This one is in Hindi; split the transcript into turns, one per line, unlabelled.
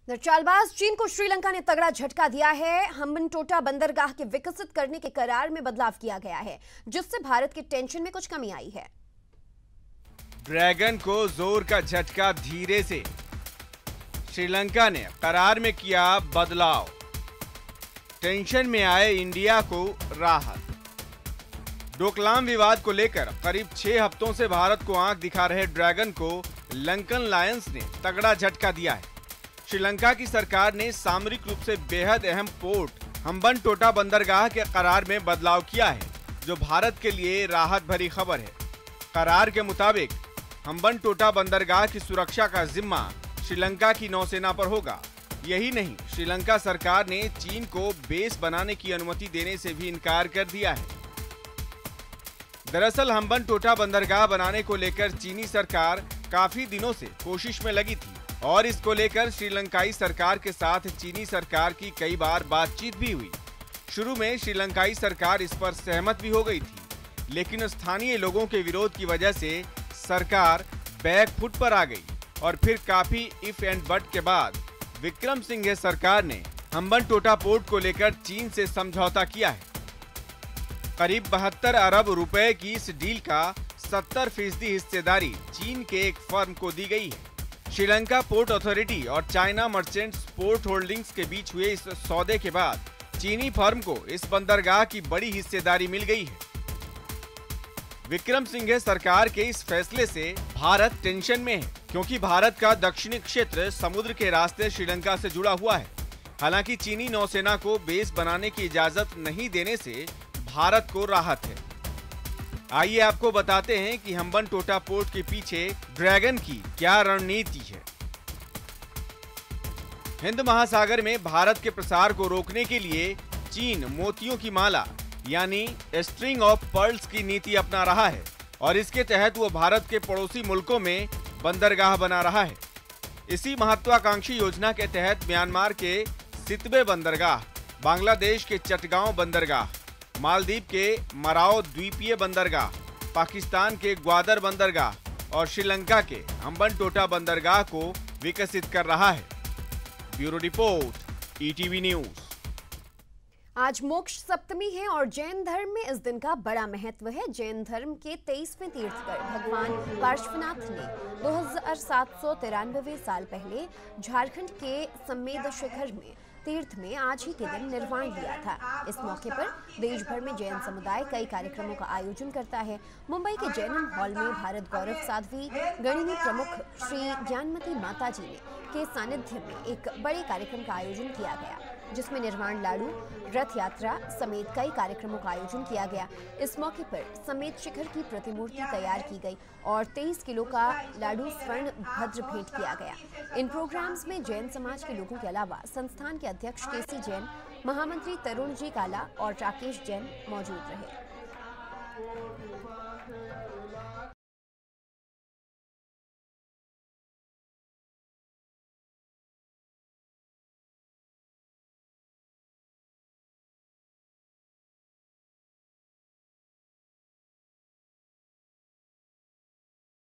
चालबाज चीन को श्रीलंका ने तगड़ा झटका दिया है। हम्बनटोटा बंदरगाह के विकसित करने के करार में बदलाव किया गया है, जिससे भारत के टेंशन में कुछ कमी आई है।
ड्रैगन को जोर का झटका धीरे से। श्रीलंका ने करार में किया बदलाव। टेंशन में आए इंडिया को राहत। डोकलाम विवाद को लेकर करीब 6 हफ्तों से भारत को आंख दिखा रहे ड्रैगन को लंकन लायंस ने तगड़ा झटका दिया है। श्रीलंका की सरकार ने सामरिक रूप से बेहद अहम पोर्ट हम्बनटोटा बंदरगाह के करार में बदलाव किया है, जो भारत के लिए राहत भरी खबर है। करार के मुताबिक हम्बनटोटा बंदरगाह की सुरक्षा का जिम्मा श्रीलंका की नौसेना पर होगा। यही नहीं, श्रीलंका सरकार ने चीन को बेस बनाने की अनुमति देने से भी इनकार कर दिया है। दरअसल हम्बनटोटा बंदरगाह बनाने को लेकर चीनी सरकार काफी दिनों से कोशिश में लगी थी और इसको लेकर श्रीलंकाई सरकार के साथ चीनी सरकार की कई बार बातचीत भी हुई। शुरू में श्रीलंकाई सरकार इस पर सहमत भी हो गई थी, लेकिन स्थानीय लोगों के विरोध की वजह से सरकार बैक फुट पर आ गई और फिर काफी इफ एंड बट के बाद विक्रमसिंघे सरकार ने हम्बनटोटा पोर्ट को लेकर चीन से समझौता किया है। करीब 72 अरब रुपए की इस डील का 70% हिस्सेदारी चीन के एक फर्म को दी गई है। श्रीलंका पोर्ट अथॉरिटी और चाइना मर्चेंट्स पोर्ट होल्डिंग्स के बीच हुए इस सौदे के बाद चीनी फर्म को इस बंदरगाह की बड़ी हिस्सेदारी मिल गई है। विक्रमसिंघे सरकार के इस फैसले से भारत टेंशन में है, क्योंकि भारत का दक्षिणी क्षेत्र समुद्र के रास्ते श्रीलंका से जुड़ा हुआ है। हालांकि चीनी नौसेना को बेस बनाने की इजाजत नहीं देने से भारत को राहत है। आइए आपको बताते हैं कि हम्बनटोटा पोर्ट के पीछे ड्रैगन की क्या रणनीति है। हिंद महासागर में भारत के प्रसार को रोकने के लिए चीन मोतियों की माला यानी स्ट्रिंग ऑफ पर्ल्स की नीति अपना रहा है और इसके तहत वो भारत के पड़ोसी मुल्कों में बंदरगाह बना रहा है। इसी महत्वाकांक्षी योजना के तहत म्यांमार के सितबे बंदरगाह, बांग्लादेश के चटगांव बंदरगाह, मालदीव के मराओ द्वीपीय बंदरगाह, पाकिस्तान के ग्वादर बंदरगाह और श्रीलंका के हम्बनटोटा बंदरगाह को विकसित कर रहा है। Bureau report, ETV news.
आज मोक्ष सप्तमी है और जैन धर्म में इस दिन का बड़ा महत्व है। जैन धर्म के 23वें तीर्थकर भगवान पार्श्वनाथ ने 2793 साल पहले झारखंड के समेद शिखर में तीर्थ में आज ही के दिन निर्वाण लिया था। इस मौके पर देश भर में जैन समुदाय कई कार्यक्रमों का आयोजन करता है। मुंबई के जैनम हॉल में भारत गौरव साध्वी गणिनी प्रमुख श्री ज्ञानमती माताजी ने के सानिध्य में एक बड़े कार्यक्रम का आयोजन किया गया, जिसमें निर्वाण लाडू, रथ यात्रा समेत कई कार्यक्रमों का आयोजन किया गया। इस मौके पर समेत शिखर की प्रतिमूर्ति तैयार की गई और 23 किलो का लाडू स्वर्ण भद्र भेंट किया गया। इन प्रोग्राम्स में जैन समाज के लोगों के अलावा संस्थान के अध्यक्ष केसी जैन, महामंत्री तरुण जी काला और राकेश जैन मौजूद रहे।